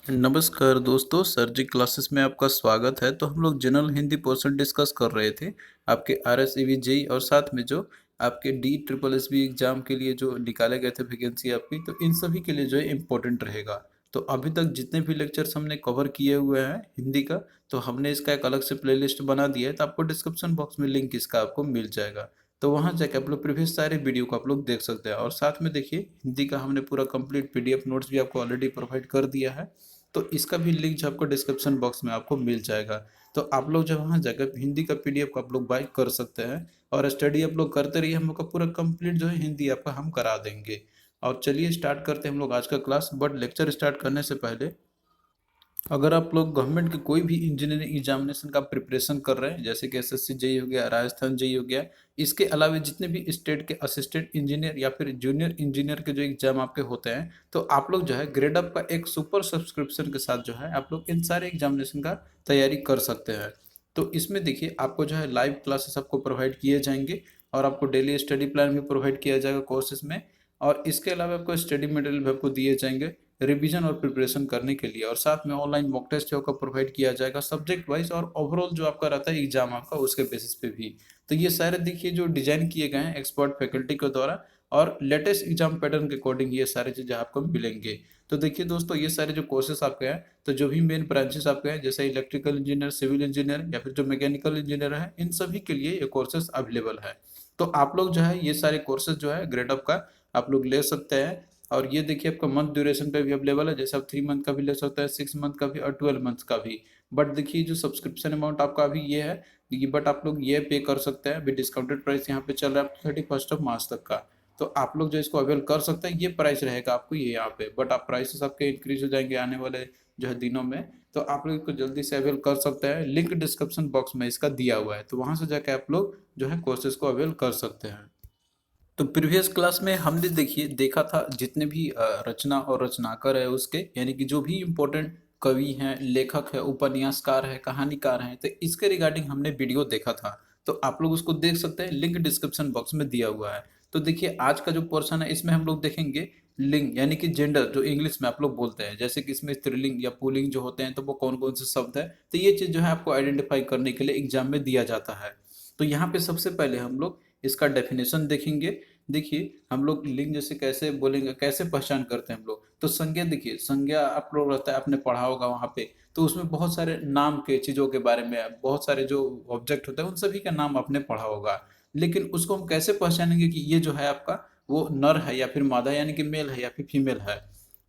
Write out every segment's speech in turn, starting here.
नमस्कार दोस्तों, सर जी क्लासेस में आपका स्वागत है। तो हम लोग जनरल हिंदी पोर्शन डिस्कस कर रहे थे आपके आरएसईबी जेई और साथ में जो आपके D triple S B exam के लिए जो निकाले गए थे वैकेंसी आपकी, तो इन सभी के लिए जो है इम्पोर्टेंट रहेगा। तो अभी तक जितने भी लेक्चर्स हमने कवर किए हुए हैं हिंदी का, तो हमने इसका एक अलग से प्लेलिस्ट बना दिया है। तो आपको डिस्क्रिप्शन बॉक्स में लिंक इसका आपको मिल जाएगा। तो वहाँ जाके आप लोग प्रीवियस सारे वीडियो को आप लोग देख सकते हैं। और साथ में देखिए, हिंदी का हमने पूरा कंप्लीट पीडीएफ नोट्स भी आपको ऑलरेडी प्रोवाइड कर दिया है। तो इसका भी लिंक जो आपको डिस्क्रिप्शन बॉक्स में आपको मिल जाएगा। तो आप लोग जब वहाँ जाकर हिंदी का पीडीएफ को आप लोग बाय कर सकते हैं और स्टडी आप लोग करते रहिए। हम लोग का पूरा कंप्लीट जो है हिंदी आपका हम करा देंगे। और चलिए स्टार्ट करते हैं हम लोग आज का क्लास। बट लेक्चर स्टार्ट करने से पहले, अगर आप लोग गवर्नमेंट के कोई भी इंजीनियरिंग एग्जामिनेशन का प्रिपरेशन कर रहे हैं, जैसे कि एसएससी जेई हो गया, राजस्थान जेई हो गया, इसके अलावा जितने भी स्टेट के असिस्टेंट इंजीनियर या फिर जूनियर इंजीनियर के जो एग्जाम आपके होते हैं, तो आप लोग जो है ग्रेड अप का एक सुपर सब्सक्रिप्शन के साथ जो है आप लोग इन सारे एग्जामिनेशन का तैयारी कर सकते हैं। तो इसमें देखिए, आपको जो है लाइव क्लासेस आपको प्रोवाइड किए जाएंगे और आपको डेली स्टडी प्लान भी प्रोवाइड किया जाएगा कोर्सेज में। और इसके अलावा आपको स्टडी मटेरियल भी आपको दिए जाएंगे रिवीजन और प्रिपरेशन करने के लिए। और साथ में ऑनलाइन मॉक टेस्ट आपको प्रोवाइड किया जाएगा सब्जेक्ट वाइज, और ओवरऑल जो आपका रहता है एग्जाम आपका उसके बेसिस पे भी। तो ये सारे देखिए जो डिजाइन किए गए हैं एक्सपर्ट फैकल्टी के द्वारा, और लेटेस्ट एग्जाम पैटर्न के अकॉर्डिंग ये सारी चीज़ें आपको मिलेंगे। तो देखिए दोस्तों, ये सारे जो कोर्सेस आपके हैं, तो जो भी मेन ब्रांचेस आपके हैं जैसे इलेक्ट्रिकल इंजीनियर, सिविल इंजीनियर या फिर जो मैकेनिकल इंजीनियर है, इन सभी के लिए ये कोर्सेज अवेलेबल है। तो आप लोग जो है ये सारे कोर्सेज जो है ग्रेड अप का आप लोग ले सकते हैं। और ये देखिए आपका मंथ ड्यूरेशन पे भी अवेलेबल है, जैसे आप 3 मंथ का भी ले सकते हैं, 6 मंथ का भी और 12 मंथ का भी। बट देखिए जो सब्सक्रिप्शन अमाउंट आपका अभी ये है, ये बट आप लोग ये पे कर सकते हैं। अभी डिस्काउंटेड प्राइस यहाँ पे चल रहा है 31 मार्च तक का। तो आप लोग जो इसको अवेल कर सकते हैं, ये प्राइस रहेगा आपको ये यहाँ पे। बट आप प्राइसेस आपके इंक्रीज हो जाएंगे आने वाले जो है दिनों में। तो आप लोग इसको जल्दी से अवेल कर सकते हैं। लिंक डिस्क्रिप्शन बॉक्स में इसका दिया हुआ है, तो वहाँ से जाके आप लोग जो है कोर्सेज को अवेल कर सकते हैं। तो प्रीवियस क्लास में हमने देखिए देखा था जितने भी रचना और रचनाकार है उसके, यानी कि जो भी इम्पोर्टेंट कवि हैं, लेखक है, उपन्यासकार है, कहानीकार हैं, तो इसके रिगार्डिंग हमने वीडियो देखा था। तो आप लोग उसको देख सकते हैं, लिंक डिस्क्रिप्शन बॉक्स में दिया हुआ है। तो देखिए आज का जो पोर्शन है इसमें हम लोग देखेंगे लिंग, यानी कि जेंडर जो इंग्लिश में आप लोग बोलते हैं, जैसे कि इसमें स्त्रीलिंग या पुल्लिंग जो होते हैं, तो वो कौन कौन से शब्द है। तो ये चीज़ जो है आपको आइडेंटिफाई करने के लिए एग्जाम में दिया जाता है। तो यहाँ पे सबसे पहले हम लोग इसका डेफिनेशन देखेंगे। देखिए हम लोग लिंग जैसे कैसे बोलेंगे, कैसे पहचान करते हैं हम लोग। तो संज्ञा, देखिए संज्ञा आप लोग रहता है, आपने पढ़ा होगा वहाँ पे। तो उसमें बहुत सारे नाम के चीज़ों के बारे में, बहुत सारे जो ऑब्जेक्ट होते हैं उन सभी का नाम आपने पढ़ा होगा। लेकिन उसको हम कैसे पहचानेंगे कि ये जो है आपका वो नर है या फिर मादा, यानी कि मेल है या फिर फीमेल है।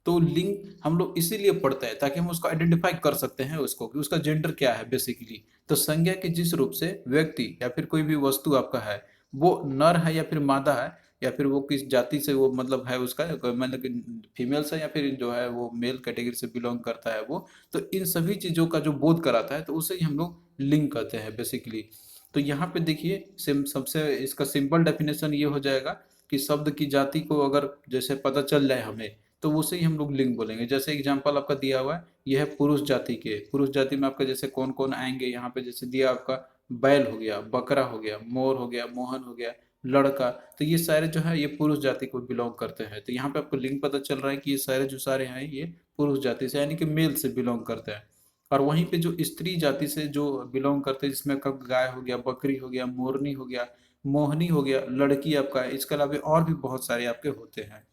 तो लिंग हम लोग इसीलिए पढ़ते हैं ताकि हम उसको आइडेंटिफाई कर सकते हैं उसको कि उसका जेंडर क्या है बेसिकली। तो संज्ञा के जिस रूप से व्यक्ति या फिर कोई भी वस्तु आपका है, वो नर है या फिर मादा है, या फिर वो किस जाति से वो मतलब है उसका, मतलब कि फीमेल से या फिर जो है वो मेल कैटेगरी से बिलोंग करता है वो। तो इन सभी चीज़ों का जो बोध कराता है, तो उसे ही हम लोग लिंग कहते हैं बेसिकली। तो यहाँ पे देखिए सबसे इसका सिंपल डेफिनेशन ये हो जाएगा कि शब्द की जाति को अगर जैसे पता चल जाए हमें, तो उसे ही हम लोग लिंग बोलेंगे। जैसे एग्जाम्पल आपका दिया हुआ है, यह है पुरुष जाति के। पुरुष जाति में आपका जैसे कौन कौन आएंगे, यहाँ पे जैसे दिया आपका बैल हो गया, बकरा हो गया, मोर हो गया, मोहन हो गया, लड़का। तो ये सारे जो है ये पुरुष जाति को बिलोंग करते हैं। तो यहाँ पे आपको लिंग पता चल रहा है कि ये सारे जो सारे हैं ये पुरुष जाति से यानी कि मेल से बिलोंग करते हैं। और वहीं पे जो स्त्री जाति से जो बिलोंग करते हैं, जिसमें आपका गाय हो गया, बकरी हो गया, मोरनी हो गया, मोहनी हो गया, लड़की आपका है, इसके अलावा और भी बहुत सारे आपके होते हैं।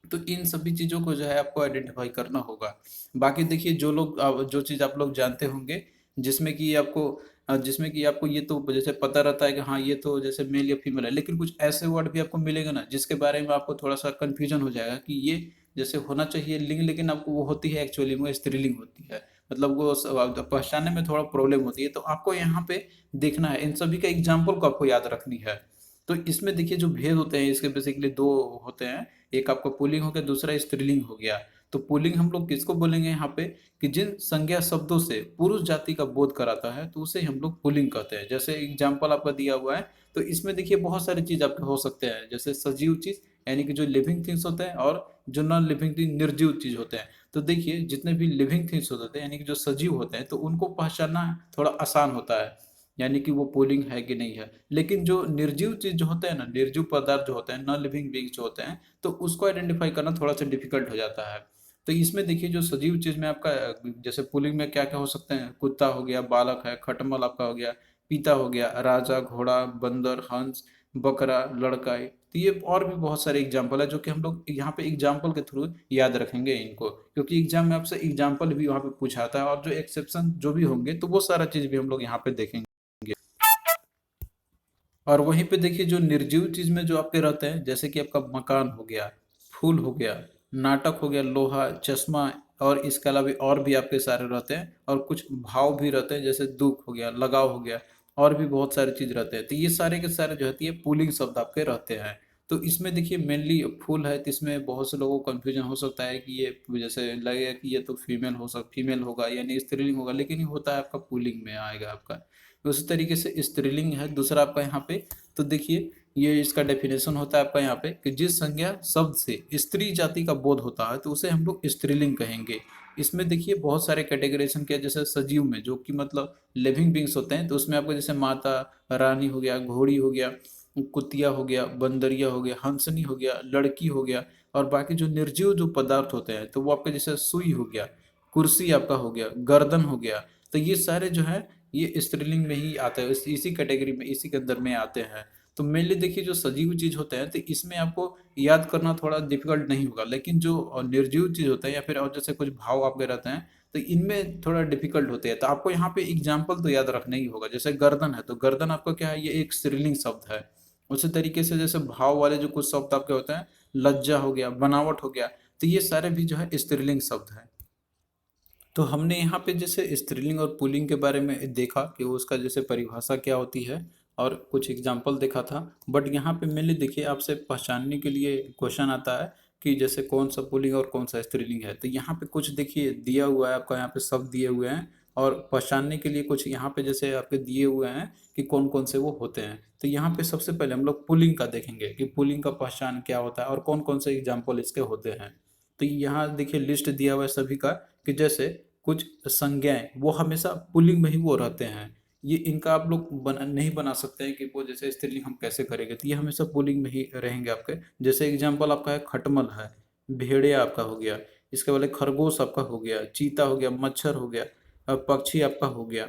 तो इन सभी चीज़ों को जो है आपको आइडेंटिफाई करना होगा। बाकी देखिए जो लोग जो चीज़ आप लोग जानते होंगे, जिसमें कि आपको ये तो जैसे पता रहता है कि हाँ ये तो जैसे मेल या फीमेल है, लेकिन कुछ ऐसे वर्ड भी आपको मिलेंगे ना जिसके बारे में आपको थोड़ा सा कन्फ्यूजन हो जाएगा कि ये जैसे होना चाहिए लिंग, लेकिन आपको वो होती है एक्चुअली में स्त्रीलिंग होती है। मतलब वो पहचानने में थोड़ा प्रॉब्लम होती है। तो आपको यहाँ पे देखना है, इन सभी का एग्जाम्पल को आपको याद रखनी है। तो इसमें देखिए जो भेद होते हैं इसके बेसिकली दो होते हैं। एक आपका पुल्लिंग हो गया, दूसरा स्त्रीलिंग हो गया। तो पुल्लिंग हम लोग किसको बोलेंगे यहाँ पे कि जिन संज्ञा शब्दों से पुरुष जाति का बोध कराता है, तो उसे हम लोग पुल्लिंग कहते हैं। जैसे एग्जाम्पल आपका दिया हुआ है, तो इसमें देखिए बहुत सारी चीज आपके हो सकते हैं, जैसे सजीव चीज यानी कि जो लिविंग थिंग्स होते हैं, और जो नॉन लिविंग थिंग निर्जीव चीज होते हैं। तो देखिए जितने भी लिविंग थिंग्स होते हैं यानी कि जो सजीव होते हैं, तो उनको पहचानना थोड़ा आसान होता है, यानी कि वो पुलिंग है कि नहीं है। लेकिन जो निर्जीव चीज जो होते हैं ना, निर्जीव पदार्थ जो होते हैं, नॉन लिविंग बींग्स जो होते हैं, तो उसको आइडेंटिफाई करना थोड़ा सा डिफिकल्ट हो जाता है। तो इसमें देखिए जो सजीव चीज में आपका जैसे पुलिंग में क्या क्या हो सकते हैं, कुत्ता हो गया, बालक है, खटमल आपका हो गया, पीता हो गया, राजा, घोड़ा, बंदर, हंस, बकरा, लड़का। तो ये और भी बहुत सारे एग्जाम्पल है जो कि हम लोग यहाँ पे एग्जाम्पल के थ्रू याद रखेंगे इनको, क्योंकि एग्जाम में आपसे एग्जाम्पल भी वहाँ पे पूछाता है और जो एक्सेप्शन जो भी होंगे तो वो सारा चीज भी हम लोग यहाँ पे देखेंगे। और वहीं पे देखिए जो निर्जीव चीज में जो आपके रहते हैं, जैसे कि आपका मकान हो गया, फूल हो गया, नाटक हो गया, लोहा, चश्मा, और इसके अलावा और भी आपके सारे रहते हैं, और कुछ भाव भी रहते हैं जैसे दुख हो गया, लगाव हो गया, और भी बहुत सारे चीज रहते हैं। तो ये सारे के सारे जो है ये पुल्लिंग शब्द आपके रहते हैं। तो इसमें देखिए मेनली फूल है, तो इसमें बहुत से लोगों को कंफ्यूजन हो सकता है कि ये जैसे लगेगा कि ये तो फीमेल होगा यानी स्त्रीलिंग होगा, लेकिन ये होता है आपका पुल्लिंग में आएगा आपका। उसी तरीके से स्त्रीलिंग है दूसरा आपका यहाँ पे। तो देखिए ये इसका डेफिनेशन होता है आपका यहाँ पे कि जिस संज्ञा शब्द से स्त्री जाति का बोध होता है तो उसे हम लोग स्त्रीलिंग कहेंगे। इसमें देखिए बहुत सारे कैटेगराइजेशन किया, जैसे सजीव में जो कि मतलब लिविंग बींग्स होते हैं, तो उसमें आपको जैसे माता, रानी हो गया, घोड़ी हो गया, कुतिया हो गया, बंदरिया हो गया, हंसनी हो गया, लड़की हो गया। और बाकी जो निर्जीव जो पदार्थ होते हैं तो वो आपके जैसे सुई हो गया, कुर्सी आपका हो गया, गर्दन हो गया। तो ये सारे जो है ये स्त्रीलिंग में ही आते हैं, इसी कैटेगरी में, इसी के अंदर में आते हैं। तो मेनली देखिए जो सजीव चीज होते हैं तो इसमें आपको याद करना थोड़ा डिफिकल्ट नहीं होगा, लेकिन जो निर्जीव चीज होता है या फिर और जैसे कुछ भाव आपके रहते हैं तो इनमें थोड़ा डिफिकल्ट होते हैं। तो आपको यहाँ पे एग्जाम्पल तो याद रखना ही होगा। जैसे गर्दन है तो गर्दन आपका क्या है, ये एक स्त्रीलिंग शब्द है। उसी तरीके से जैसे भाव वाले जो कुछ शब्द आपके होते हैं, लज्जा हो गया, बनावट हो गया, तो ये सारे भी जो है स्त्रीलिंग शब्द है। तो हमने यहाँ पे जैसे स्त्रीलिंग और पुल्लिंग के बारे में देखा कि उसका जैसे परिभाषा क्या होती है, और कुछ एग्जाम्पल देखा था। बट यहाँ पे मेनली देखिए आपसे पहचानने के लिए क्वेश्चन आता है कि जैसे कौन सा पुल्लिंग और कौन सा स्त्रीलिंग है। तो यहाँ पे कुछ देखिए दिया हुआ है आपका, यहाँ पे शब्द दिए हुए हैं, और पहचानने के लिए कुछ यहाँ पे जैसे आपके दिए हुए हैं कि कौन कौन से वो होते हैं। तो यहाँ पे सबसे पहले हम लोग पुल्लिंग का देखेंगे कि पुल्लिंग का पहचान क्या होता है और कौन कौन से एग्जाम्पल इसके होते हैं। तो यहाँ देखिए लिस्ट दिया हुआ है सभी का, कि जैसे कुछ संज्ञाएं वो हमेशा पुल्लिंग में ही वो रहते हैं। ये इनका आप लोग नहीं बना सकते हैं कि वो जैसे स्त्रीलिंग हम कैसे करेंगे, तो ये हमेशा पुल्लिंग में ही रहेंगे आपके। जैसे एग्जाम्पल आपका है खटमल है, भेड़िया आपका हो गया, इसके वाले खरगोश आपका हो गया, चीता हो गया, मच्छर हो गया, पक्षी आपका हो गया।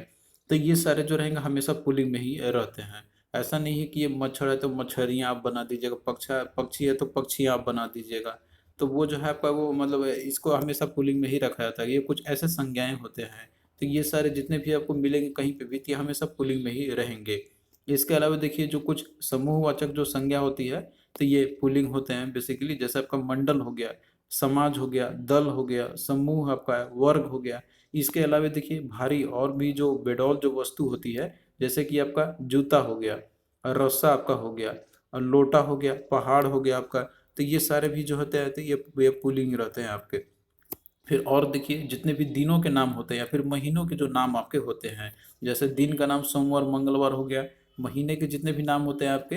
तो ये सारे जो रहेंगे हमेशा पुल्लिंग में ही रहते हैं। ऐसा नहीं है कि ये मच्छर है तो मच्छरियाँ आप बना दीजिएगा, पक्षी है तो पक्षियाँ आप बना दीजिएगा। तो वो जो है आपका वो मतलब इसको हमेशा पुलिंग में ही रखा जाता है। ये कुछ ऐसे संज्ञाएं होते हैं। तो ये सारे जितने भी आपको मिलेंगे कहीं पे भी, तो ये हमेशा पुलिंग में ही रहेंगे। इसके अलावा देखिए जो कुछ समूहवाचक जो संज्ञा होती है तो ये पुलिंग होते हैं बेसिकली। जैसे आपका मंडल हो गया, समाज हो गया, दल हो गया, समूह आपका है, वर्ग हो गया। इसके अलावा देखिए भारी और भी जो बेडौल जो वस्तु होती है, जैसे कि आपका जूता हो गया, रस्सा आपका हो गया, और लोटा हो गया, पहाड़ हो गया आपका। तो ये सारे भी जो होते हैं तो ये पुलिंग रहते हैं आपके। फिर और देखिए जितने भी दिनों के नाम होते हैं या फिर महीनों के जो नाम आपके होते हैं, जैसे दिन का नाम सोमवार, मंगलवार हो गया। महीने के जितने भी नाम होते हैं आपके,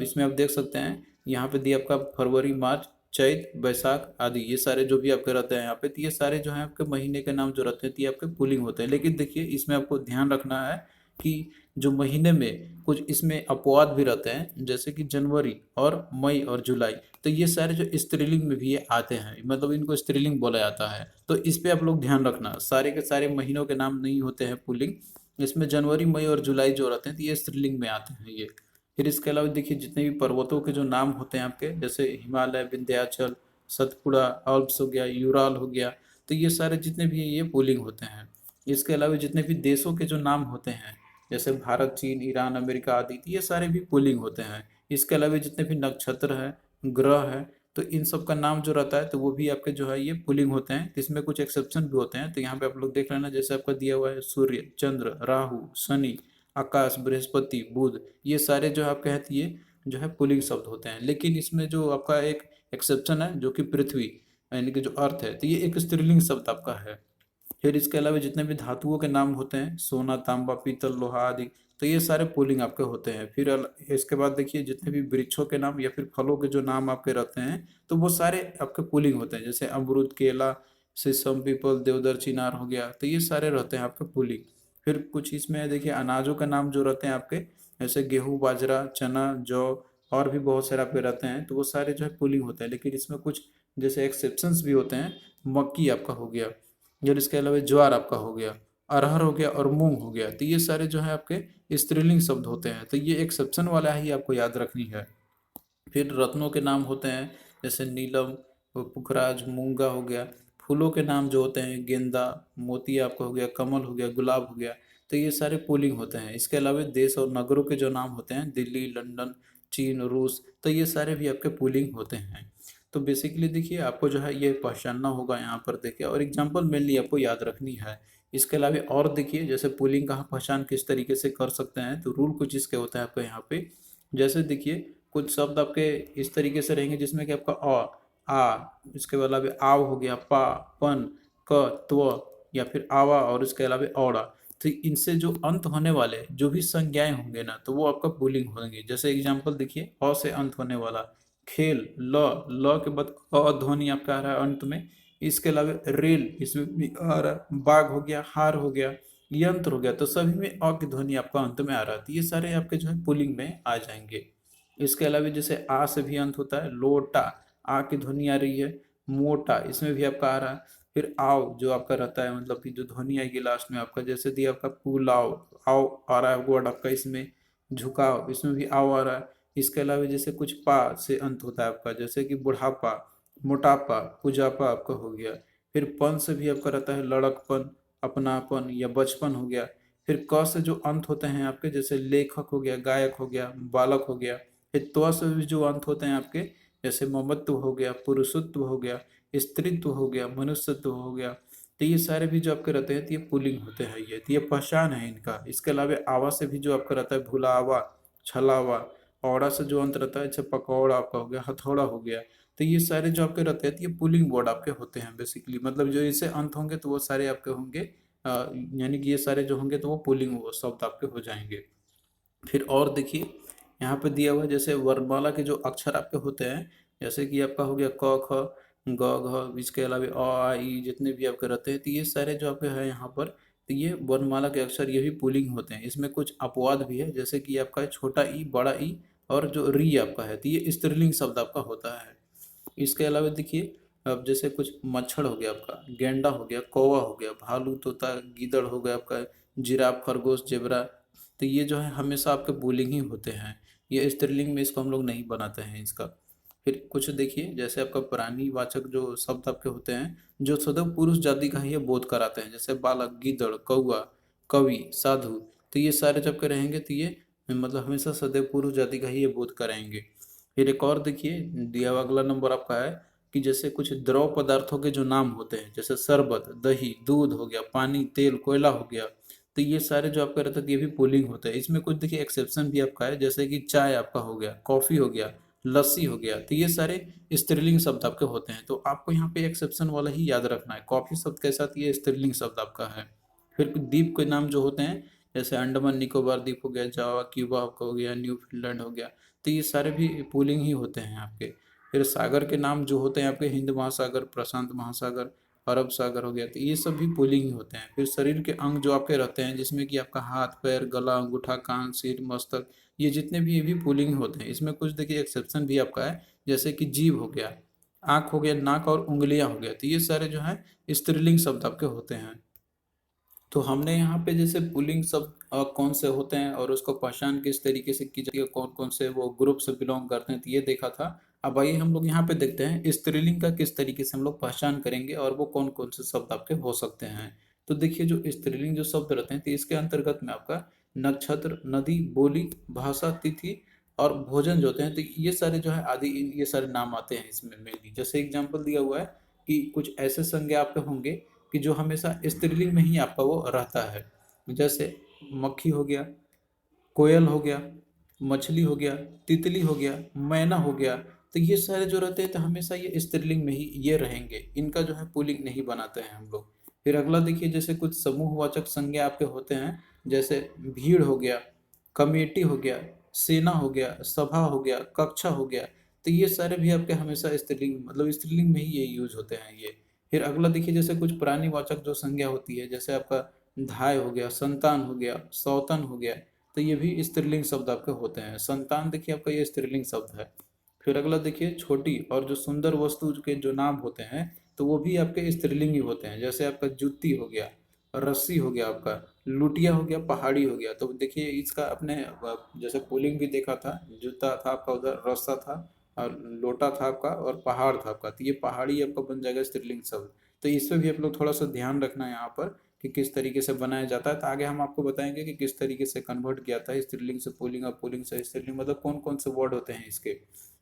इसमें आप देख सकते हैं यहाँ पे दिया आपका फरवरी, मार्च, चैत, बैसाख आदि, ये सारे जो भी आपके रहते हैं यहाँ पे, तो ये सारे जो हैं आपके महीने के नाम जो रहते हैं तो ये आपके पुलिंग होते हैं। लेकिन देखिए इसमें आपको ध्यान रखना है कि जो महीने में कुछ इसमें अपवाद भी रहते हैं, जैसे कि जनवरी और मई और जुलाई। तो ये सारे जो स्त्रीलिंग में भी ये आते हैं, मतलब इनको स्त्रीलिंग बोला जाता है। तो इस पे आप लोग ध्यान रखना, सारे के सारे महीनों के नाम नहीं होते हैं पुल्लिंग। इसमें जनवरी, मई और जुलाई जो रहते हैं तो ये स्त्रीलिंग में आते हैं ये। फिर इसके अलावा देखिए जितने भी पर्वतों के जो नाम होते हैं आपके, जैसे हिमालय, विंध्याचल, सतपुड़ा, अल्प्स हो गया, यूराल हो गया। तो ये सारे जितने भी हैं ये पुल्लिंग होते हैं। इसके अलावा जितने भी देशों के जो नाम होते हैं, जैसे भारत, चीन, ईरान, अमेरिका आदि, तो ये सारे भी पुल्लिंग होते हैं। इसके अलावा जितने भी नक्षत्र हैं, ग्रह है, तो इन सब का नाम जो रहता है तो वो भी आपके जो है ये पुल्लिंग होते हैं। इसमें कुछ एक्सेप्शन भी होते हैं, तो यहाँ पे आप लोग देख लेना। जैसे आपका दिया हुआ है सूर्य, चंद्र, राहु, शनि, आकाश, बृहस्पति, बुध, ये सारे जो आप कहते ये जो है पुल्लिंग शब्द होते हैं। लेकिन इसमें जो आपका एक एक्सेप्शन है जो कि पृथ्वी यानी कि जो अर्थ है, तो ये एक स्त्रीलिंग शब्द आपका है। फिर इसके अलावा जितने भी धातुओं के नाम होते हैं, सोना, तांबा, पीतल, लोहा आदि, तो ये सारे पुल्लिंग आपके होते हैं। फिर इसके बाद देखिए जितने भी वृक्षों के नाम या फिर फलों के जो नाम आपके रहते हैं तो वो सारे आपके पुल्लिंग होते हैं। जैसे अमरूद, केला, शीशम, पीपल, देवदार, चिनार हो गया, तो ये सारे रहते हैं आपके पुल्लिंग। फिर कुछ इसमें देखिए अनाजों के नाम जो रहते हैं आपके, जैसे गेहूँ, बाजरा, चना, जौ, और भी बहुत सारे आपके रहते हैं, तो वो सारे जो है पुल्लिंग होते हैं। लेकिन इसमें कुछ जैसे एक्सेप्शंस भी होते हैं, मक्की आपका हो गया, और इसके अलावा ज्वार आपका हो गया, अरहर हो गया और मूंग हो गया। तो ये सारे जो है आपके स्त्रीलिंग शब्द होते हैं, तो ये एक्सेप्शन वाला ही आपको याद रखनी है। फिर रत्नों के नाम होते हैं, जैसे नीलम, पुखराज, मूंगा हो गया। फूलों के नाम जो होते हैं, गेंदा, मोती आपका हो गया, कमल हो गया, गुलाब हो गया। तो ये सारे पुल्लिंग होते हैं। इसके अलावा देश और नगरों के जो नाम होते हैं, दिल्ली, लंदन, चीन, रूस, तो ये सारे भी आपके पुल्लिंग होते हैं। तो बेसिकली देखिए, आपको जो है ये पहचानना होगा यहाँ पर देखिए, और एग्जाम्पल मेनली आपको याद रखनी है। इसके अलावा और देखिए, जैसे पुल्लिंग का पहचान किस तरीके से कर सकते हैं, तो रूल कुछ इसके होता है आपका यहाँ पे। जैसे देखिए, कुछ शब्द आपके इस तरीके से रहेंगे जिसमें कि आपका आ, इसके अलावा आव हो गया, पा, पन, क, त्व, या फिर आवा, और इसके अलावा औड़ा। तो इनसे जो अंत होने वाले जो भी संज्ञाएं होंगे ना, तो वो आपका पुल्लिंग होंगे। जैसे एग्जांपल देखिए, अ से अंत होने वाला खेल, ल, ल के बाद अ ध्वनि आपका आ रहा है अंत में। इसके अलावा रेल, इसमें भी आ रहा है, बाघ हो गया, हार हो गया, यंत्र हो गया, तो सभी में अ की ध्वनि आपका अंत में आ रहा है। तो ये सारे आपके जो है पुल्लिंग में आ जाएंगे। इसके अलावा जैसे आ से भी अंत होता है, लोटा, आ की ध्वनि आ रही है। मोटा, इसमें भी आपका आ रहा है। फिर आओ जो आपका रहता है, मतलब कि जो ध्वनि आएगी लास्ट में आपका, जैसे दिया आपका पुलाव, आओ आ रहा है वर्ड आपका इसमें। झुकाव, इसमें भी आओ आ रहा है। इसके अलावा जैसे कुछ पा से अंत होता है आपका, जैसे कि बुढ़ापा, मोटापा, पुजापा आपका हो गया। फिर पन से भी आपका रहता है लड़कपन, अपनापन या बचपन हो गया। फिर क से जो अंत होते हैं आपके, जैसे लेखक हो गया, गायक हो गया, बालक हो गया। फिर त्व से भी जो अंत होते हैं आपके, जैसे ममत्व हो गया, पुरुषत्व हो गया, स्त्रीत्व हो गया, मनुष्यत्व हो गया। तो ये सारे भी जो आपके रहते हैं, तो ये पुल्लिंग होते हैं। ये तो ये पहचान है इनका। इसके अलावा आवा से भी जो आपका रहता है, भुलावा, छलावा। औड़ा से जो अंत रहता है, जैसे पकौड़ा आपका हो गया, हथौड़ा हो गया। तो ये सारे जो आपके रहते हैं, तो ये पुल्लिंग वर्ड आपके होते हैं बेसिकली। मतलब जो इसे अंत होंगे तो वो सारे आपके होंगे, यानी कि ये सारे जो होंगे तो वो पुल्लिंग शब्द आपके हो जाएंगे। फिर और देखिए, यहाँ पे दिया हुआ है, जैसे वर्णमाला के जो अक्षर आपके होते हैं, जैसे कि आपका हो गया क, ख, ग, घ, इसके अलावा अ, आ, ई, जितने भी आपके रहते हैं, तो ये सारे जो आपके हैं यहाँ पर, तो ये वर्णमाला के अक्षर, ये भी पुल्लिंग होते हैं। इसमें कुछ अपवाद भी है, जैसे कि आपका है छोटा ई, बड़ा ई, और जो री आपका है, तो ये स्त्रीलिंग शब्द आपका होता है। इसके अलावा देखिए, अब जैसे कुछ मच्छर हो गया आपका, गेंडा हो गया, कौवा हो गया, भालू, तोता, गीदड़ हो गया आपका, जिराफ, खरगोश, जेबरा। तो ये जो है हमेशा आपके पुल्लिंग ही होते हैं। ये स्त्रीलिंग में इसको हम लोग नहीं बनाते हैं इसका। फिर कुछ देखिए, जैसे आपका प्राणीवाचक जो शब्द आपके होते हैं, जो सदैव पुरुष जाति का ही ये बोध कराते हैं, जैसे बालक, गीदड़, कौआ, कवि, साधु। तो ये सारे जब के रहेंगे, तो ये मतलब हमेशा सदैव पुरुष जाति का ही ये बोध कराएंगे। फिर एक और देखिए, दिया हुआ अगला नंबर आपका है कि जैसे कुछ द्रव पदार्थों के जो नाम होते हैं, जैसे शरबत, दही, दूध हो गया, पानी, तेल, कोयला हो गया। तो ये सारे जो आपका रहता है, ये भी पुलिंग होता है। इसमें कुछ देखिए एक्सेप्शन भी आपका है, जैसे कि चाय आपका हो गया, कॉफी हो गया, लस्सी हो गया। तो ये सारे स्त्रीलिंग शब्द आपके होते हैं। तो आपको यहाँ पे एक्सेप्शन वाला ही याद रखना है। कॉफी शब्द के साथ ये स्त्रीलिंग शब्द आपका है। फिर कुछ द्वीप के नाम जो होते हैं, जैसे अंडमान निकोबार द्वीप हो गया, जावा, क्यूबा आपका हो गया, न्यूफीलैंड हो गया। तो ये सारे भी पुलिंग ही होते हैं आपके। फिर सागर के नाम जो होते हैं आपके, हिंद महासागर, प्रशांत महासागर, अरब सागर हो गया, तो ये सब भी पुलिंग ही होते हैं। फिर शरीर के अंग जो आपके रहते हैं, जिसमें कि आपका हाथ, पैर, गला, अंगूठा, कान, सिर, मस्तक, ये जितने भी ये भी पुलिंग होते हैं। इसमें कुछ देखिए एक्सेप्शन भी आपका है, जैसे कि जीभ हो गया, आँख हो गया, नाक और उंगलियां हो गया। तो ये सारे जो है स्त्रीलिंग शब्द आपके होते हैं। तो हमने यहाँ पे जैसे पुलिंग शब्द कौन से होते हैं और उसको पहचान किस तरीके से की जाती है, कौन कौन से वो ग्रुप से बिलोंग करते हैं, तो ये देखा था। अब आइए हम लोग यहाँ पे देखते हैं स्त्रीलिंग का किस तरीके से हम लोग पहचान करेंगे और वो कौन कौन से शब्द आपके हो सकते हैं। तो देखिए, जो स्त्रीलिंग जो शब्द रहते हैं, तो इसके अंतर्गत में आपका नक्षत्र, नदी, बोली, भाषा, तिथि और भोजन जो होते हैं, तो ये सारे जो है आदि, ये सारे नाम आते हैं इसमें मेनली। जैसे एग्जाम्पल दिया हुआ है कि कुछ ऐसे संज्ञा आपके होंगे कि जो हमेशा स्त्रीलिंग में ही आपका वो रहता है। जैसे मक्खी हो गया, कोयल हो गया, मछली हो गया, तितली हो गया, मैना हो गया। तो ये सारे जो रहते हैं, तो हमेशा ये स्त्रीलिंग में ही ये रहेंगे। इनका जो है पुल्लिंग नहीं बनाते हैं हम लोग। फिर अगला देखिए, जैसे कुछ समूहवाचक संज्ञा आपके होते हैं, जैसे भीड़ हो गया, कमेटी हो गया, सेना हो गया, सभा हो गया, कक्षा हो गया। तो ये सारे भी आपके हमेशा स्त्रीलिंग, मतलब स्त्रीलिंग में ही ये यूज होते हैं ये। फिर अगला देखिए, जैसे कुछ प्राणीवाचक जो संज्ञा होती है, जैसे आपका धाय हो गया, संतान हो गया, सौतन हो गया। तो ये भी स्त्रीलिंग शब्द आपके होते हैं। संतान देखिए आपका ये स्त्रीलिंग शब्द है। फिर अगला देखिए, छोटी और जो सुंदर वस्तु के जो नाम होते हैं तो वो भी आपके स्त्रीलिंग ही होते हैं। जैसे आपका जुत्ती हो गया, रस्सी हो गया, आपका लुटिया हो गया, पहाड़ी हो गया। तो देखिए इसका अपने जैसे पुल्लिंग भी देखा था, जूता था आपका, उधर रस्सा था, और लोटा था आपका, और पहाड़ था आपका। तो ये पहाड़ी आपका बन जाएगा स्त्रीलिंग शब्द। तो इस पे भी आप लोग थोड़ा सा ध्यान रखना है यहाँ पर कि किस तरीके से बनाया जाता है। तो आगे हम आपको बताएंगे कि किस तरीके से कन्वर्ट किया था स्त्रीलिंग से पुल्लिंग और पुल्लिंग से स्त्रीलिंग, मतलब कौन कौन से वर्ड होते हैं इसके।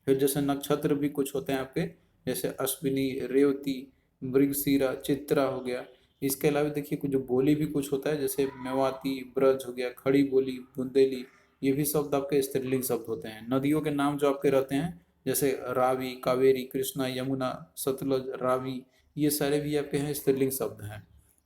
फिर जैसे नक्षत्र भी कुछ होते हैं आपके, जैसे अश्विनी, रेवती, मृगशीरा, चित्रा हो गया। इसके अलावा देखिए कुछ जो बोली भी कुछ होता है, जैसे मेवाती, ब्रज हो गया, खड़ी बोली, बुंदेली। ये भी शब्द आपके स्त्रीलिंग शब्द होते हैं। नदियों के नाम जो आपके रहते हैं, जैसे रावी, कावेरी, कृष्णा, यमुना, सतलज, रावी, ये सारे भी आपके हैं स्त्रीलिंग शब्द हैं।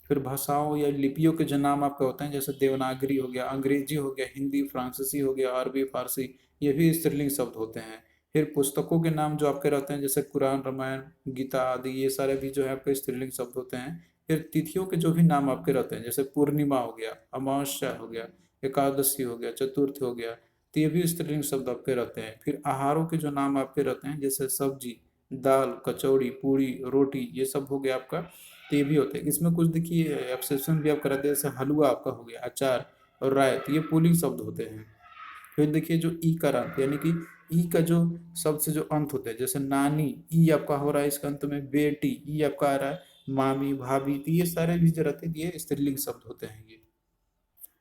फिर भाषाओं या लिपियों के जो नाम आपके होते हैं, जैसे देवनागरी हो गया, अंग्रेजी हो गया, हिंदी, फ्रांसीसी हो गया, अरबी, फारसी, ये भी स्त्रीलिंग शब्द होते हैं। फिर पुस्तकों के नाम जो आपके रहते हैं, जैसे कुरान, रामायण, गीता आदि, ये सारे भी जो है आपके स्त्रीलिंग शब्द होते हैं। फिर तिथियों के जो भी नाम आपके रहते हैं, जैसे पूर्णिमा हो गया, अमावस्या हो गया, एकादशी हो गया, चतुर्थ हो गया, तो ये भी स्त्रीलिंग शब्द आपके रहते हैं। फिर आहारों के जो नाम आपके रहते हैं, जैसे सब्जी, दाल, कचौड़ी, पूड़ी, रोटी, ये सब हो गया आपका, तो ये भी होते हैं। इसमें कुछ देखिए एक्सेप्शन भी आप कराते हैं, जैसे हलवा आपका हो गया, अचार और राय, तो ये पुल्लिंग शब्द होते हैं। फिर देखिए जो ई का अंत, यानी कि ई का जो शब्द से जो अंत होता है, जैसे नानी, ई आपका हो रहा है इसका अंत में, बेटी, ई आपका आ रहा है, मामी, भाभी, तो ये सारे भी जो रहते हैं ये स्त्रीलिंग शब्द होते हैं ये।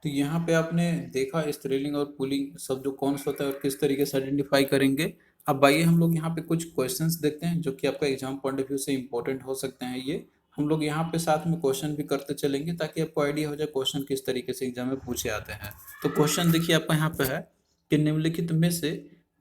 तो यहाँ पे आपने देखा स्त्रीलिंग और पुल्लिंग शब्द जो कौन सा होता है और किस तरीके से आइडेंटिफाई करेंगे। अब आइए हम लोग यहाँ पे कुछ क्वेश्चंस देखते हैं जो कि आपका एग्जाम पॉइंट ऑफ व्यू से इंपॉर्टेंट हो सकते हैं। ये हम लोग यहाँ पे साथ में क्वेश्चन भी करते चलेंगे ताकि आपको आइडिया हो जाए क्वेश्चन किस तरीके से एग्जाम में पूछे आते हैं। तो क्वेश्चन देखिए आपका यहाँ पे है कि निम्नलिखित में से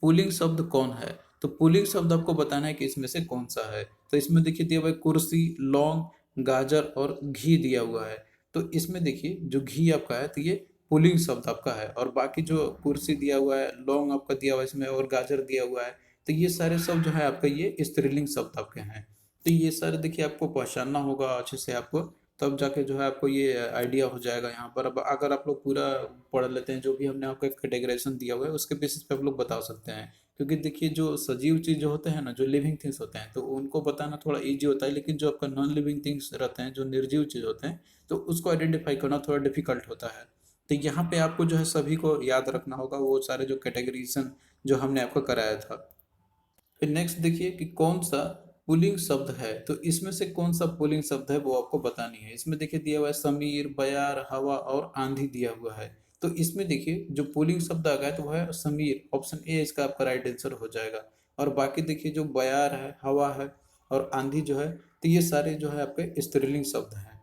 पुल्लिंग शब्द कौन है। तो पुल्लिंग शब्द आपको बताना है कि इसमें से कौन सा है। तो इसमें देखिए दिया हुआ है कुर्सी, लौंग, गाजर और घी दिया हुआ है। तो इसमें देखिए जो घी आपका है तो ये पुल्लिंग शब्द आपका है, और बाकी जो कुर्सी दिया हुआ है, लौंग आपका दिया हुआ है इसमें, और गाजर दिया हुआ है, तो ये सारे शब्द जो है आपका ये स्त्रीलिंग शब्द आपके हैं। तो ये सारे देखिए आपको पहचानना होगा अच्छे से आपको, तब जाके जो है आपको ये आइडिया हो जाएगा यहाँ पर। अब अगर आप लोग पूरा पढ़ लेते हैं जो भी हमने आपको कैटेगराइजेशन दिया हुआ है उसके बेसिस पे आप लोग बता सकते हैं। क्योंकि देखिए जो सजीव चीज़ जो होते हैं ना, जो लिविंग थिंग्स होते हैं, तो उनको बताना थोड़ा इजी होता है, लेकिन जो आपका नॉन लिविंग थिंग्स रहते हैं, जो निर्जीव चीज़ होते हैं, तो उसको आइडेंटिफाई करना थोड़ा डिफिकल्ट होता है। तो यहाँ पे आपको जो है सभी को याद रखना होगा वो सारे जो कैटेगरीजन जो हमने आपको कराया था। फिर नेक्स्ट देखिए कि कौन सा पुल्लिंग शब्द है। तो इसमें से कौन सा पुल्लिंग शब्द है वो आपको बतानी है। इसमें देखिए दिया हुआ है समीर, बयार, हवा और आंधी दिया हुआ है। तो इसमें देखिए जो पुल्लिंग शब्द आ गया तो वो है समीर, ऑप्शन ए इसका आपका राइट आंसर हो जाएगा। और बाकी देखिए जो बयार है, हवा है और आंधी जो है, तो ये सारे जो है आपके स्त्रीलिंग शब्द हैं।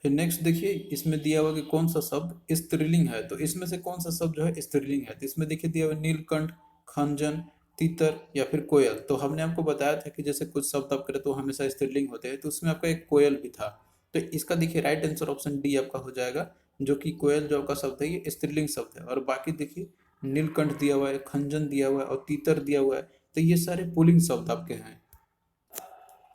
फिर नेक्स्ट देखिए इसमें दिया हुआ कि कौन सा शब्द स्त्रीलिंग है। तो इसमें से कौन सा शब्द जो है स्त्रीलिंग है। तो इसमें देखिए दिया हुआ है नीलकंठ, खंजन, तीतर या फिर कोयल। तो हमने आपको बताया था कि जैसे कुछ शब्द आप करें तो हमेशा स्त्रीलिंग होते हैं, तो उसमें आपका एक कोयल भी था। तो इसका देखिए राइट आंसर ऑप्शन डी आपका हो जाएगा, जो कि कोयल जो आपका शब्द है ये स्त्रीलिंग शब्द है। और बाकी देखिए नीलकंठ दिया हुआ है, खंजन दिया हुआ है और तीतर दिया हुआ है, तो ये सारे पुल्लिंग शब्द आपके हैं।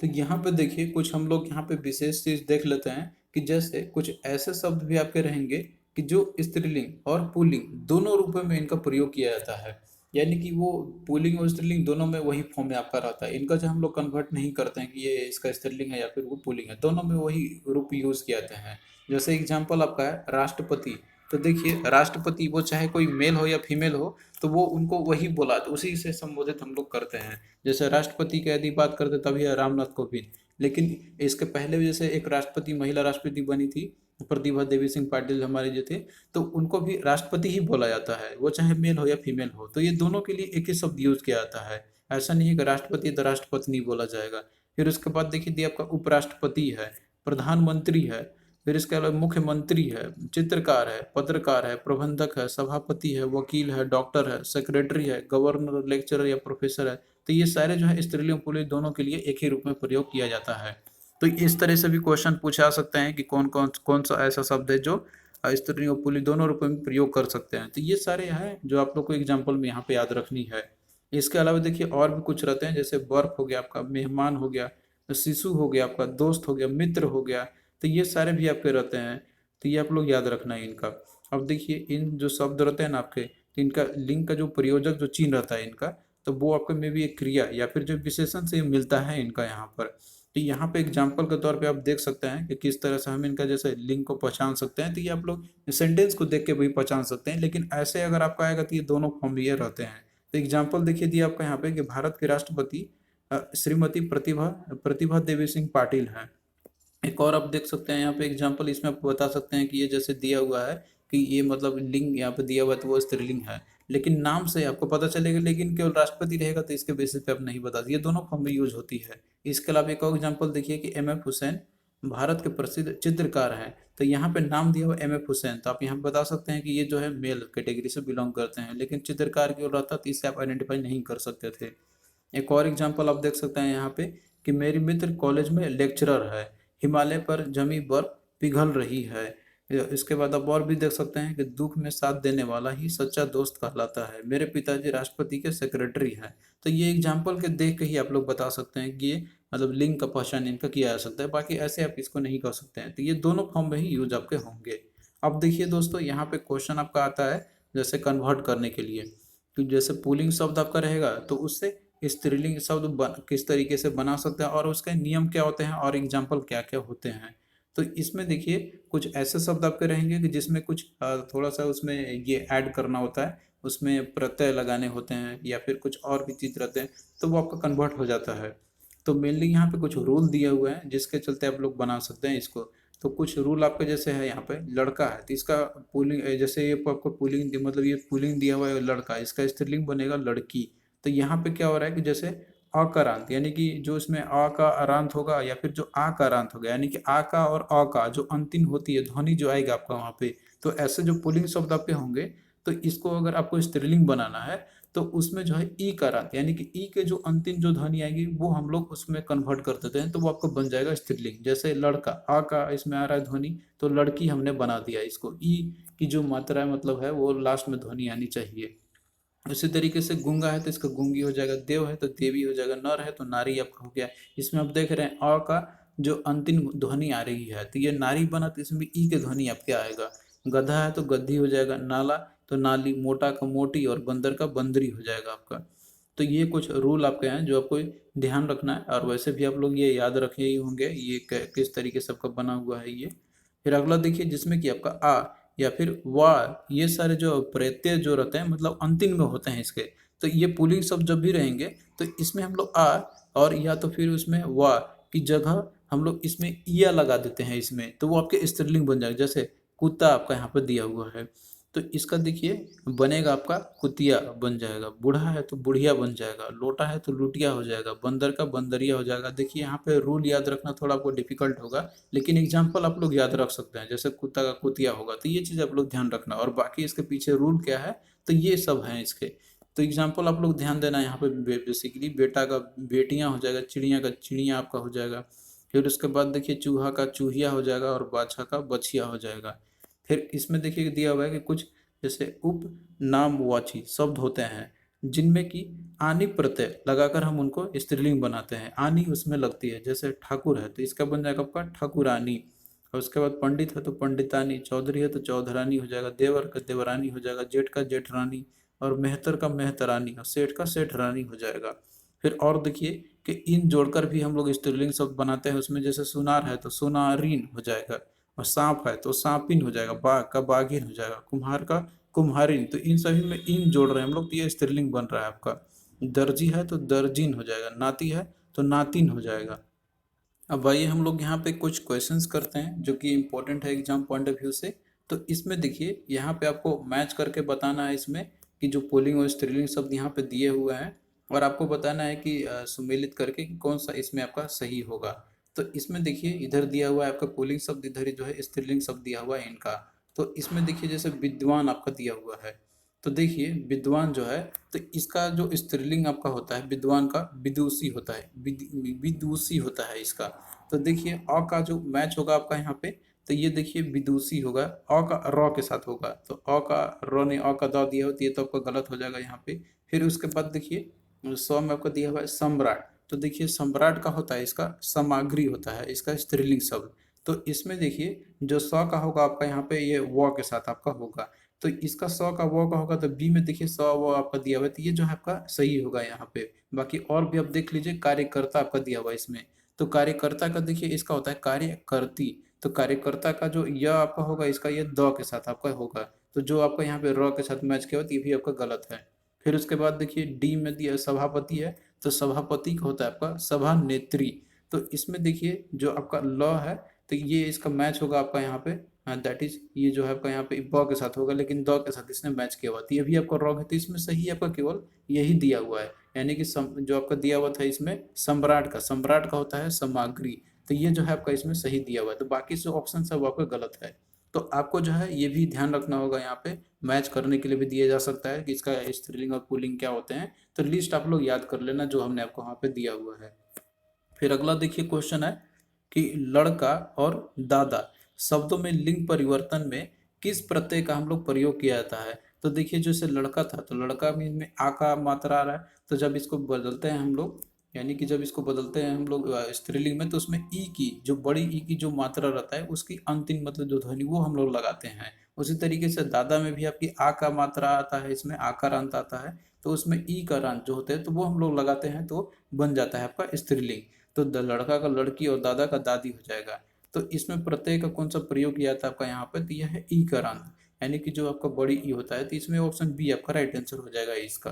तो यहाँ पे देखिए कुछ हम लोग यहाँ पे विशेष चीज देख लेते हैं कि जैसे कुछ ऐसे शब्द भी आपके रहेंगे कि जो स्त्रीलिंग और पुल्लिंग दोनों रूपों में इनका प्रयोग किया जाता है। यानी कि वो पुल्लिंग और स्त्रीलिंग दोनों में वही फॉर्म में आपका रहता है। इनका जो हम लोग कन्वर्ट नहीं करते हैं कि ये इसका स्त्रीलिंग है या फिर वो पुल्लिंग है, दोनों में वही रूप यूज किए जाते हैं। जैसे एग्जाम्पल आपका है राष्ट्रपति। तो देखिए राष्ट्रपति वो चाहे कोई मेल हो या फीमेल हो, तो वो उनको वही बोला, तो उसी से संबोधित हम लोग करते हैं। जैसे राष्ट्रपति की यदि बात करते तभी है रामनाथ कोविंद। लेकिन इसके पहले भी जैसे एक राष्ट्रपति, महिला राष्ट्रपति बनी थी, प्रतिभा देवी सिंह पाटिल हमारे जो थे, तो उनको भी राष्ट्रपति ही बोला जाता है, वो चाहे मेल हो या फीमेल हो। तो ये दोनों के लिए एक ही शब्द यूज किया जाता है। ऐसा नहीं है कि राष्ट्रपति तो राष्ट्रपति बोला जाएगा। फिर उसके बाद देखिए दिया आपका उपराष्ट्रपति है, प्रधानमंत्री है, फिर इसके अलावा मुख्यमंत्री है, चित्रकार है, पत्रकार है, प्रबंधक है, सभापति है, वकील है, डॉक्टर है, सेक्रेटरी है, गवर्नर, लेक्चरर या प्रोफेसर है। तो ये सारे जो है स्त्रीलिंग पुल्लिंग दोनों के लिए एक ही रूप में प्रयोग किया जाता है। तो इस तरह से भी क्वेश्चन पूछा सकते हैं कि कौन कौन कौन सा ऐसा शब्द है जो स्त्रीलिंग और पुल्लिंग दोनों रूपों में प्रयोग कर सकते हैं। तो ये सारे हैं जो आप लोग को एग्जाम्पल में यहाँ पे याद रखनी है। इसके अलावा देखिए और भी कुछ रहते हैं, जैसे बर्फ हो गया आपका, मेहमान हो गया, शिशु हो गया आपका, दोस्त हो गया, मित्र हो गया। तो ये सारे भी आपके रहते हैं। तो ये आप लोग याद रखना है इनका। अब देखिए इन जो शब्द रहते हैं ना आपके, तो इनका लिंग का जो प्रयोजक जो चिन्ह रहता है इनका, तो वो आपको मे बी एक क्रिया या फिर जो विशेषण से मिलता है इनका यहाँ पर। तो यहाँ पे एग्जाम्पल के तौर पे आप देख सकते हैं कि किस तरह से हम इनका जैसे लिंग को पहचान सकते हैं। तो ये आप लोग सेंटेंस को देख के भी पहचान सकते हैं, लेकिन ऐसे अगर आपका आएगा तो ये दोनों फॉर्म ये रहते हैं। तो एग्जाम्पल देखिए दिया आपका यहाँ पे कि भारत के राष्ट्रपति श्रीमती प्रतिभा प्रतिभा देवी सिंह पाटिल हैं। एक और आप देख सकते हैं यहाँ पे एग्जाम्पल, इसमें आप बता सकते हैं कि ये जैसे दिया हुआ है कि ये मतलब लिंग यहाँ पे दिया हुआ है तो वो स्त्रीलिंग है, लेकिन नाम से आपको पता चलेगा, लेकिन केवल राष्ट्रपति रहेगा तो इसके बेसिस पे आप नहीं बता। ये दोनों फॉर्म में यूज होती है। इसके अलावा एक और एग्जाम्पल देखिए कि एम एफ हुसैन भारत के प्रसिद्ध चित्रकार हैं। तो यहाँ पे नाम दिया हुआ एम एफ हुसैन, तो आप यहाँ पे बता सकते हैं कि ये जो है मेल कैटेगरी से बिलोंग करते हैं, लेकिन चित्रकार की ओर रहता तो इससे आप आइडेंटिफाई नहीं कर सकते थे। एक और एग्जांपल आप देख सकते हैं यहाँ पे कि मेरी मित्र कॉलेज में लेक्चरर है, हिमालय पर जमी बर्फ पिघल रही है। इसके बाद आप और भी देख सकते हैं कि दुख में साथ देने वाला ही सच्चा दोस्त कहलाता है, मेरे पिताजी राष्ट्रपति के सेक्रेटरी हैं। तो ये एग्जाम्पल के देख के ही आप लोग बता सकते हैं कि ये मतलब लिंग का पहचान इनका किया जा सकता है, बाकी ऐसे आप इसको नहीं कर सकते हैं। तो ये दोनों फॉर्म में ही यूज आपके होंगे। अब देखिए दोस्तों, यहाँ पे क्वेश्चन आपका आता है जैसे कन्वर्ट करने के लिए, तो जैसे पुल्लिंग शब्द आपका रहेगा तो उससे स्त्रीलिंग शब्द किस तरीके से बना सकते हैं और उसके नियम क्या होते हैं और एग्जाम्पल क्या क्या होते हैं। तो इसमें देखिए कुछ ऐसे शब्द आपके रहेंगे कि जिसमें कुछ थोड़ा सा उसमें ये ऐड करना होता है, उसमें प्रत्यय लगाने होते हैं या फिर कुछ और भी चीज़ रहते हैं, तो वो आपका कन्वर्ट हो जाता है। तो मेनली यहाँ पे कुछ रूल दिया हुआ है जिसके चलते आप लोग बना सकते हैं इसको। तो कुछ रूल आपके जैसे है, यहाँ पे लड़का है तो इसका पुलिंग, जैसे ये आपको पुलिंग मतलब ये पुलिंग दिया हुआ है लड़का, इसका स्त्रीलिंग बनेगा लड़की। तो यहाँ पे क्या हो रहा है कि जैसे अकारांत यानी कि जो इसमें अ का अरांत होगा या फिर जो आ का अरांत होगा, यानी कि आ का और अ का जो अंतिम होती है ध्वनि जो आएगा आपका वहाँ पे, तो ऐसे जो पुल्लिंग शब्द आपके होंगे तो इसको अगर आपको स्त्रीलिंग बनाना है तो उसमें जो है ई का अरांत यानी कि ई के जो अंतिम जो ध्वनि आएगी वो हम लोग उसमें कन्वर्ट कर देते हैं, तो वो आपको बन जाएगा स्त्रीलिंग। जैसे लड़का आ का इसमें आ रहा है ध्वनि, तो लड़की हमने बना दिया इसको, ई की जो मात्रा मतलब है वो लास्ट में ध्वनि आनी चाहिए। उसी तरीके से गूंगा है तो इसका गूंगी हो जाएगा, देव है तो देवी हो जाएगा, नर है तो नारी आपका हो गया। इसमें आप देख रहे हैं अ का जो अंतिम ध्वनि आ रही है तो ये नारी बना, तो इसमें ई के ध्वनि आपके आएगा। गधा है तो गद्दी हो जाएगा, नाला तो नाली, मोटा का मोटी और बंदर का बंदरी हो जाएगा आपका। तो ये कुछ रूल आपके हैं जो आपको ध्यान रखना है, और वैसे भी आप लोग ये याद रखे ही होंगे ये किस तरीके से आपका बना हुआ है ये। फिर अगला देखिए जिसमें कि आपका आ या फिर वाह, ये सारे जो प्रत्यय जो रहते हैं मतलब अंतिम में होते हैं इसके, तो ये पुल्लिंग शब्द जब भी रहेंगे तो इसमें हम लोग आ और या तो फिर उसमें वाह की जगह हम लोग इसमें इया लगा देते हैं इसमें, तो वो आपके स्त्रीलिंग बन जाएगा। जैसे कुत्ता आपका यहाँ पर दिया हुआ है तो इसका देखिए बनेगा आपका कुतिया बन जाएगा, बूढ़ा है तो बुढ़िया बन जाएगा, लोटा है तो लुटिया हो जाएगा, बंदर का बंदरिया हो जाएगा। देखिए यहाँ पे रूल याद रखना थोड़ा आपको डिफिकल्ट होगा, लेकिन एग्जाम्पल आप लोग याद रख सकते हैं। जैसे कुत्ता का कुतिया होगा तो ये चीज़ आप लोग ध्यान रखना, और बाकी इसके पीछे रूल क्या है तो ये सब हैं इसके। तो एग्जाम्पल आप लोग ध्यान देना यहाँ पे बेसिकली बेटा का बेटियाँ हो जाएगा, चिड़िया का चिड़िया आपका हो जाएगा। फिर उसके बाद देखिए चूहा का चूहिया हो जाएगा और बाछा का बछिया हो जाएगा। फिर इसमें देखिए दिया हुआ है कि कुछ जैसे उपनामवाची शब्द होते हैं जिनमें कि आनी प्रत्यय लगाकर हम उनको स्त्रीलिंग बनाते हैं, आनी उसमें लगती है। जैसे ठाकुर है तो इसका बन जाएगा आपका ठाकुरानी, और उसके बाद पंडित है तो पंडितानी, चौधरी है तो चौधरानी हो जाएगा, देवर का देवरानी हो जाएगा, जेठ का जेठरानी, और मेहतर का मेहतरानी, और सेठ का सेठरानी हो जाएगा। फिर और देखिए कि इन जोड़कर भी हम लोग स्त्रीलिंग शब्द बनाते हैं, उसमें जैसे सुनार है तो सुनारीन हो जाएगा, और सांप है तो सांपिन हो जाएगा, बाघ का बाघिन हो जाएगा, कुम्हार का कुम्हारिन। तो इन सभी में इन जोड़ रहे हैं हम लोग तो ये स्त्रीलिंग बन रहा है आपका। दर्जी है तो दर्जिन हो जाएगा, नाती है तो नातिन हो जाएगा। अब आइए हम लोग यहाँ पे कुछ क्वेश्चंस करते हैं जो कि इम्पोर्टेंट है एग्जाम पॉइंट ऑफ व्यू से। तो इसमें देखिए यहाँ पे आपको मैच करके बताना है इसमें कि जो पुल्लिंग और स्त्रीलिंग शब्द यहाँ पे दिए हुए हैं, और आपको बताना है कि सुमेलित करके कि कौन सा इसमें आपका सही होगा। तो इसमें देखिए इधर दिया हुआ है आपका पुल्लिंग शब्द, इधर जो है स्त्रीलिंग शब्द दिया हुआ है इनका। तो इसमें देखिए जैसे विद्वान आपका दिया हुआ है, तो देखिए विद्वान जो है तो इसका जो स्त्रीलिंग आपका होता है विद्वान का विदुषी होता है, विदुषी होता है इसका। तो देखिए अ का जो मैच होगा आपका यहाँ पे, तो ये देखिए विदुषी होगा, अ का र के साथ होगा, तो अ का र ने अ का द दिया होती है तो आपका गलत हो जाएगा यहाँ पे। फिर उसके बाद देखिए स में आपका दिया हुआ है सम्राट, तो देखिए सम्राट का होता है इसका सामग्री होता है इसका स्त्रीलिंग शब्द। तो इसमें देखिए जो स का होगा आपका यहाँ पे ये व के साथ आपका होगा। तो इसका 100 का वो का होगा, तो बी में देखिए 100 वो आपका दिया हुआ है, तो ये जो है आपका सही होगा यहाँ पे। बाकी और भी आप देख लीजिए, कार्यकर्ता आपका दिया हुआ है इसमें। तो कार्यकर्ता का देखिए इसका होता है कार्यकर्ती। तो कार्यकर्ता का जो य आपका होगा, इसका ये द के साथ आपका होगा। तो जो आपका यहाँ पे र के साथ मैच किया हुआ, तो ये भी आपका गलत है। फिर उसके बाद देखिए डी में दिया सभापति है। तो सभापति का होता है आपका सभा नेत्री। तो इसमें देखिए जो आपका ल है, तो ये इसका मैच होगा आपका यहाँ पे, दैट इज ये जो है आपका यहाँ पे ब के साथ होगा, लेकिन द के साथ इसने मैच किया हुआ, तो ये भी आपका रॉन्ग है। तो इसमें सही आपका केवल यही दिया हुआ है, यानी कि जो आपका दिया हुआ था इसमें सम्राट का होता है सामग्री। तो ये जो है आपका इसमें सही दिया हुआ है। तो बाकी जो ऑप्शन सब आपका गलत है। तो आपको जो है ये भी ध्यान रखना होगा, यहाँ पे मैच करने के लिए भी दिया जा सकता है कि इसका स्त्रीलिंग और पुल्लिंग क्या होते हैं। तो लिस्ट आप लोग याद कर लेना जो हमने आपको वहाँ पे दिया हुआ है। फिर अगला देखिए क्वेश्चन है कि लड़का और दादा शब्दों में लिंग परिवर्तन में किस प्रत्यय का हम लोग प्रयोग किया जाता है। तो देखिए जैसे लड़का था, तो लड़का में आ का मात्रा आ रहा है। तो जब इसको बदलते हैं हम लोग, यानी कि जब इसको बदलते हैं हम लोग स्त्रीलिंग में, तो उसमें ई की जो बड़ी ई की जो मात्रा रहता है, उसकी अंतिम मतलब जो ध्वनि वो हम लोग लगाते हैं। उसी तरीके से दादा में भी आपकी आ का मात्रा आता है, इसमें आकार अंत आता है, तो उसमें ई का अंत जो होते हैं तो वो हम लोग लगाते हैं, तो बन जाता है आपका स्त्रीलिंग। तो लड़का का लड़की और दादा का दादी हो जाएगा। तो इसमें प्रत्यय का कौन सा प्रयोग किया था आपका यहाँ पे, तो यह है ई करांत, यानी कि जो आपका बड़ी ई होता है। तो इसमें ऑप्शन बी आपका राइट आंसर हो जाएगा इसका।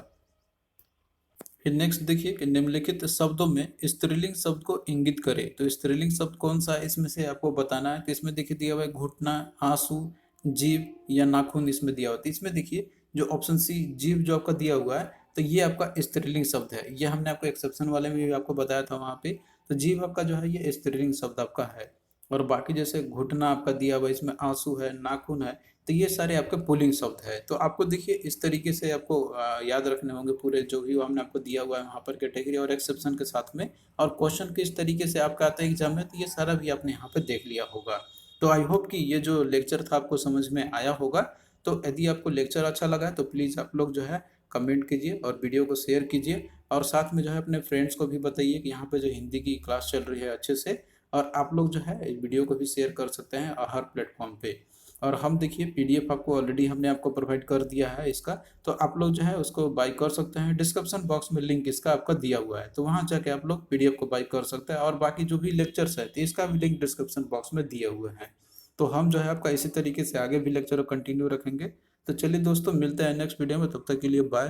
फिर नेक्स्ट देखिए कि निम्नलिखित शब्दों में स्त्रीलिंग शब्द को इंगित करे। तो स्त्रीलिंग शब्द कौन सा है इसमें से आपको बताना है। तो इसमें देखिए दिया हुआ है घुटना, आंसू, जीभ या नाखून, इसमें दिया हुआ है। तो इसमें देखिए जो ऑप्शन सी जीभ जो आपका दिया हुआ है, तो ये आपका स्त्रीलिंग शब्द है। ये हमने आपको एक्सेप्शन वाले में भी आपको बताया था वहाँ पे। तो जीभ आपका जो है ये स्त्रीलिंग शब्द आपका है। और बाकी जैसे घुटना आपका दिया हुआ है, इसमें आंसू है, नाखून है, तो ये सारे आपके पुल्लिंग शब्द है। तो आपको देखिए इस तरीके से आपको याद रखने होंगे पूरे जो भी हमने आपको दिया हुआ है वहाँ पर कैटेगरी और एक्सेप्शन के साथ में। और क्वेश्चन किस तरीके से आपका आता है एग्जाम में, तो ये सारा भी आपने यहाँ पे देख लिया होगा। तो आई होप कि ये जो लेक्चर था आपको समझ में आया होगा। तो यदि आपको लेक्चर अच्छा लगा है तो प्लीज़ आप लोग जो है कमेंट कीजिए और वीडियो को शेयर कीजिए। और साथ में जो है अपने फ्रेंड्स को भी बताइए कि यहाँ पे जो हिंदी की क्लास चल रही है अच्छे से। और आप लोग जो है वीडियो को भी शेयर कर सकते हैं हर प्लेटफॉर्म पे। और हम देखिए पीडीएफ आपको ऑलरेडी हमने आपको प्रोवाइड कर दिया है इसका। तो आप लोग जो है उसको बाई कर सकते हैं, डिस्क्रिप्शन बॉक्स में लिंक इसका आपका दिया हुआ है, तो वहाँ जाके आप लोग पीडीएफ को बाई कर सकते हैं। और बाकी जो भी लेक्चर्स है तो इसका भी लिंक डिस्क्रिप्शन बॉक्स में दिया हुआ है। तो हम जो है आपका इसी तरीके से आगे भी लेक्चर कंटिन्यू रखेंगे। तो चलिए दोस्तों मिलते हैं नेक्स्ट वीडियो में, तब तक के लिए बाय।